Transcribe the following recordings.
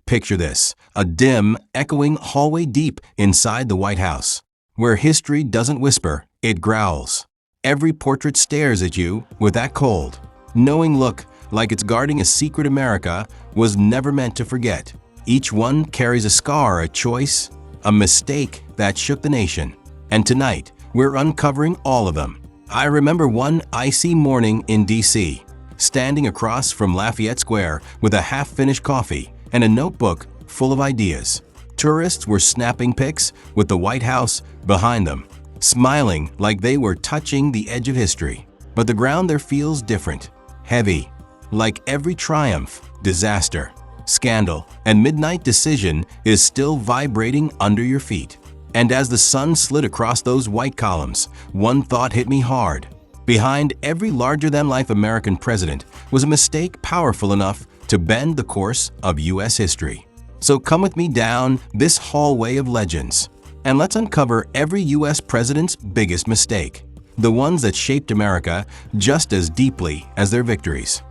Picture this, a dim, echoing hallway deep inside the White House, where history doesn't whisper, it growls. Every portrait stares at you with that cold, knowing look, like it's guarding a secret America was never meant to forget. Each one carries a scar, a choice, a mistake that shook the nation. And tonight, we're uncovering all of them. I remember one icy morning in D.C., standing across from Lafayette Square with a half-finished coffee and a notebook full of ideas. Tourists were snapping pics with the White House behind them, smiling like they were touching the edge of history. But the ground there feels different, heavy, like every triumph, disaster, scandal, and midnight decision is still vibrating under your feet. And as the sun slid across those white columns, one thought hit me hard. Behind every larger-than-life American president was a mistake powerful enough to bend the course of U.S. history. So come with me down this hallway of legends, and let's uncover every U.S. president's biggest mistake, the ones that shaped America just as deeply as their victories.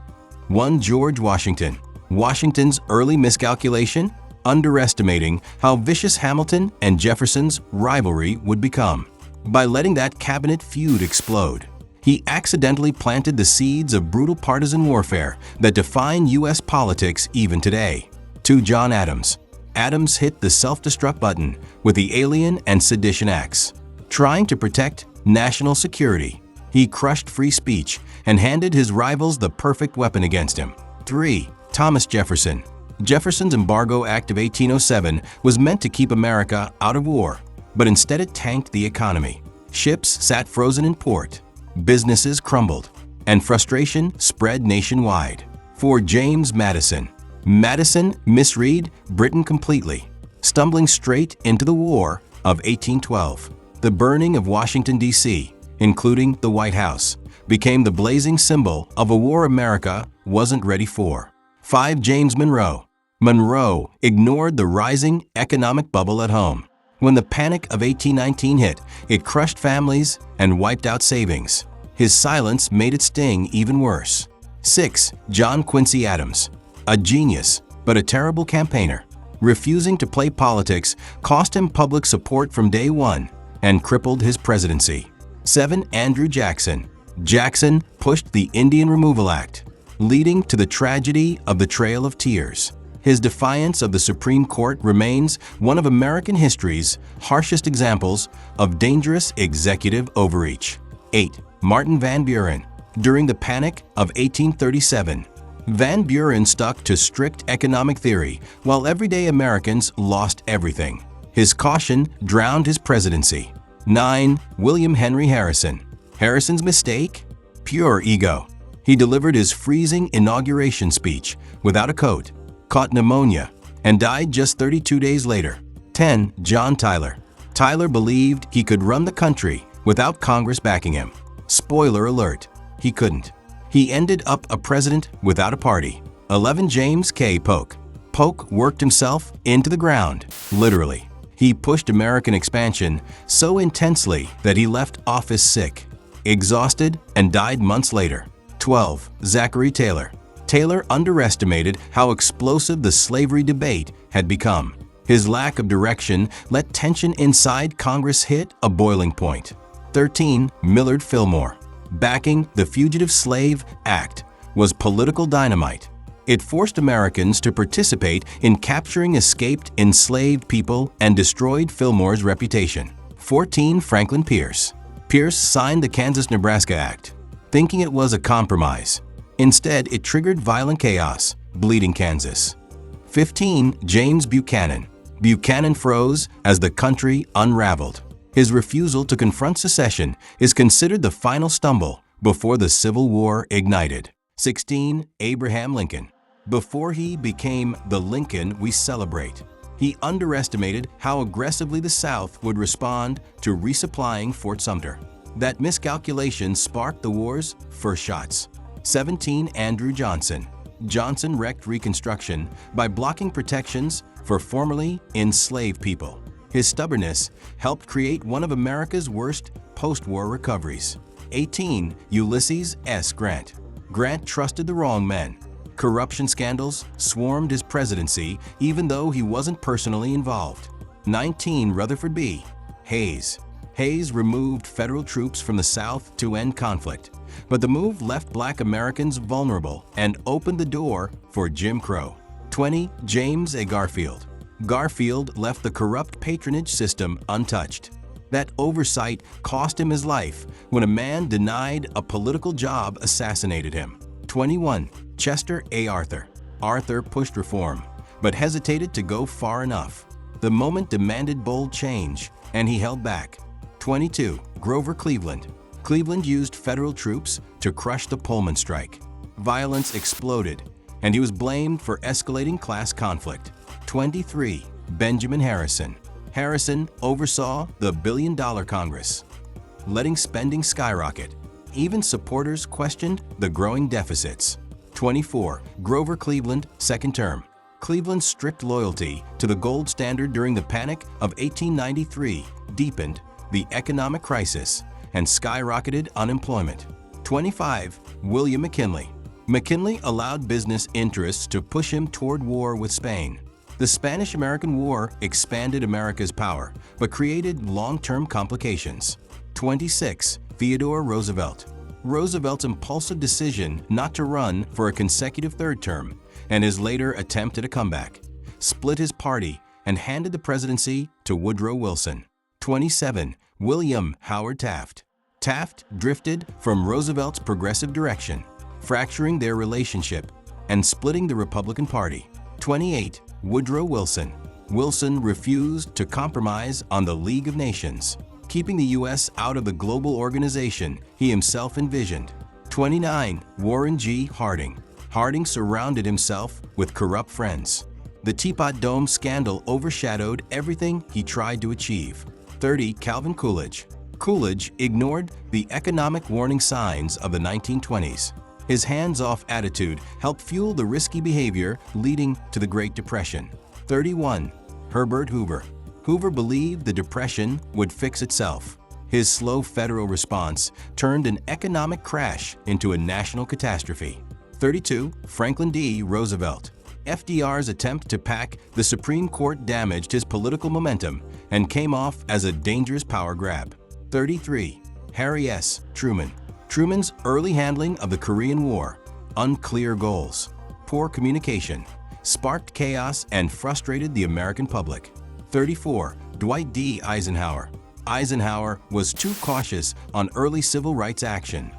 1. George Washington. Washington's early miscalculation, underestimating how vicious Hamilton and Jefferson's rivalry would become. By letting that cabinet feud explode, he accidentally planted the seeds of brutal partisan warfare that define U.S. politics even today. 2. John Adams. Adams hit the self-destruct button with the Alien and Sedition Acts. Trying to protect national security, he crushed free speech and handed his rivals the perfect weapon against him. 3. Thomas Jefferson. Jefferson's Embargo Act of 1807 was meant to keep America out of war, but instead it tanked the economy. Ships sat frozen in port, businesses crumbled, and frustration spread nationwide. 4. James Madison. Madison misread Britain completely, stumbling straight into the War of 1812. The burning of Washington, D.C., including the White House, became the blazing symbol of a war America wasn't ready for. 5. James Monroe. Monroe ignored the rising economic bubble at home. When the Panic of 1819 hit, it crushed families and wiped out savings. His silence made it sting even worse. 6. John Quincy Adams. A genius, but a terrible campaigner. Refusing to play politics cost him public support from day one and crippled his presidency. 7. Andrew Jackson. Jackson pushed the Indian Removal Act, leading to the tragedy of the Trail of Tears. His defiance of the Supreme Court remains one of American history's harshest examples of dangerous executive overreach. 8. Martin Van Buren. During the Panic of 1837, Van Buren stuck to strict economic theory while everyday Americans lost everything. His caution drowned his presidency. 9. William Henry Harrison. Harrison's mistake? Pure ego. He delivered his freezing inauguration speech without a coat, caught pneumonia, and died just 32 days later. 10. John Tyler. Tyler believed he could run the country without Congress backing him. Spoiler alert, he couldn't. He ended up a president without a party. 11. James K. Polk. Polk worked himself into the ground, literally. He pushed American expansion so intensely that he left office sick, exhausted, and died months later. 12. Zachary Taylor. Taylor underestimated how explosive the slavery debate had become. His lack of direction let tension inside Congress hit a boiling point. 13. Millard Fillmore. Backing the Fugitive Slave Act was political dynamite. It forced Americans to participate in capturing escaped enslaved people and destroyed Fillmore's reputation. 14. Franklin Pierce. Pierce signed the Kansas-Nebraska Act, thinking it was a compromise. Instead, it triggered violent chaos, bleeding Kansas. 15. James Buchanan. Buchanan froze as the country unraveled. His refusal to confront secession is considered the final stumble before the Civil War ignited. 16. Abraham Lincoln. Before he became the Lincoln we celebrate, he underestimated how aggressively the South would respond to resupplying Fort Sumter. That miscalculation sparked the war's first shots. 17. Andrew Johnson. Johnson wrecked Reconstruction by blocking protections for formerly enslaved people. His stubbornness helped create one of America's worst post-war recoveries. 18. Ulysses S. Grant. Grant trusted the wrong men. Corruption scandals swarmed his presidency even though he wasn't personally involved. 19. Rutherford B. Hayes. Hayes removed federal troops from the South to end conflict, but the move left Black Americans vulnerable and opened the door for Jim Crow. 20. James A. Garfield. Garfield left the corrupt patronage system untouched. That oversight cost him his life when a man denied a political job assassinated him. 21. Chester A. Arthur. Arthur pushed reform, but hesitated to go far enough. The moment demanded bold change, and he held back. 22. Grover Cleveland. Cleveland used federal troops to crush the Pullman strike. Violence exploded, and he was blamed for escalating class conflict. 23. Benjamin Harrison. Harrison oversaw the billion-dollar Congress, letting spending skyrocket. Even supporters questioned the growing deficits. 24. Grover Cleveland, second term. Cleveland's strict loyalty to the gold standard during the Panic of 1893 deepened the economic crisis and skyrocketed unemployment. 25. William McKinley. McKinley allowed business interests to push him toward war with Spain. The Spanish-American War expanded America's power, but created long-term complications. 26. Theodore Roosevelt. Roosevelt's impulsive decision not to run for a consecutive third term and his later attempt at a comeback split his party and handed the presidency to Woodrow Wilson. 27. William Howard Taft. Taft drifted from Roosevelt's progressive direction, fracturing their relationship and splitting the Republican Party. 28. Woodrow Wilson. Wilson refused to compromise on the League of Nations, keeping the U.S. out of the global organization he himself envisioned. 29. Warren G. Harding. Harding surrounded himself with corrupt friends. The Teapot Dome scandal overshadowed everything he tried to achieve. 30. Calvin Coolidge. Coolidge ignored the economic warning signs of the 1920s. His hands-off attitude helped fuel the risky behavior leading to the Great Depression. 31. Herbert Hoover. Hoover believed the Depression would fix itself. His slow federal response turned an economic crash into a national catastrophe. 32. Franklin D. Roosevelt. FDR's attempt to pack the Supreme Court damaged his political momentum and came off as a dangerous power grab. 33. Harry S. Truman. Truman's early handling of the Korean War, unclear goals, poor communication, sparked chaos and frustrated the American public. 34. Dwight D. Eisenhower. Eisenhower was too cautious on early civil rights action,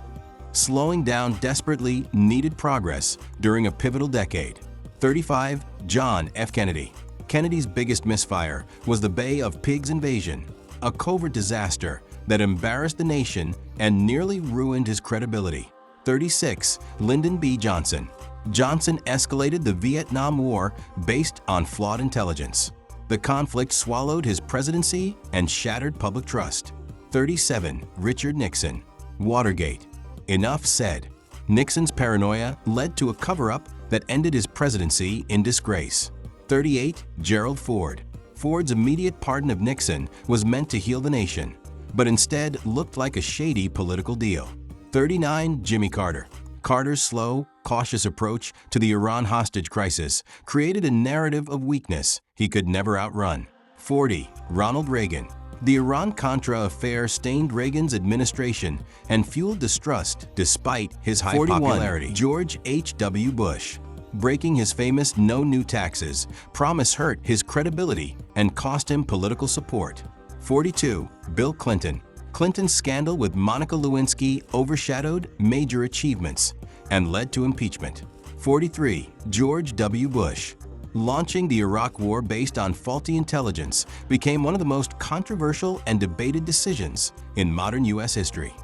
slowing down desperately needed progress during a pivotal decade. 35. John F. Kennedy. Kennedy's biggest misfire was the Bay of Pigs invasion, a covert disaster that embarrassed the nation and nearly ruined his credibility. 36. Lyndon B. Johnson. Johnson escalated the Vietnam War based on flawed intelligence. The conflict swallowed his presidency and shattered public trust. 37. Richard Nixon. Watergate. Enough said. Nixon's paranoia led to a cover-up that ended his presidency in disgrace. 38. Gerald Ford. Ford's immediate pardon of Nixon was meant to heal the nation, but instead looked like a shady political deal. 39. Jimmy Carter. Carter's slow, cautious approach to the Iran hostage crisis created a narrative of weakness he could never outrun. 40. Ronald Reagan. The Iran-Contra affair stained Reagan's administration and fueled distrust despite his high popularity. George H.W. Bush. Breaking his famous no new taxes promise hurt his credibility and cost him political support. 42. Bill Clinton. Clinton's scandal with Monica Lewinsky overshadowed major achievements and led to impeachment. 43. George W. Bush. Launching the Iraq War based on faulty intelligence became one of the most controversial and debated decisions in modern U.S. history.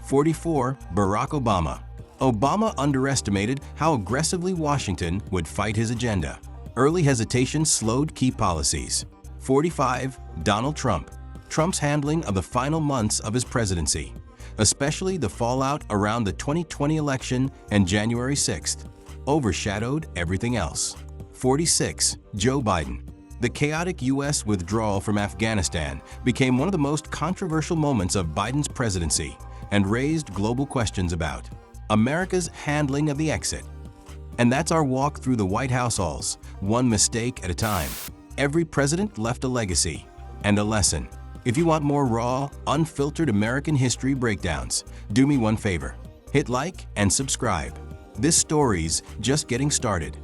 44. Barack Obama. Obama underestimated how aggressively Washington would fight his agenda. Early hesitation slowed key policies. 45. Donald Trump. Trump's handling of the final months of his presidency, especially the fallout around the 2020 election and January 6th, overshadowed everything else. 46. Joe Biden. The chaotic U.S. withdrawal from Afghanistan became one of the most controversial moments of Biden's presidency and raised global questions about America's handling of the exit. And that's our walk through the White House halls, one mistake at a time. Every president left a legacy and a lesson. If you want more raw, unfiltered American history breakdowns, do me one favor. Hit like and subscribe. This story's just getting started.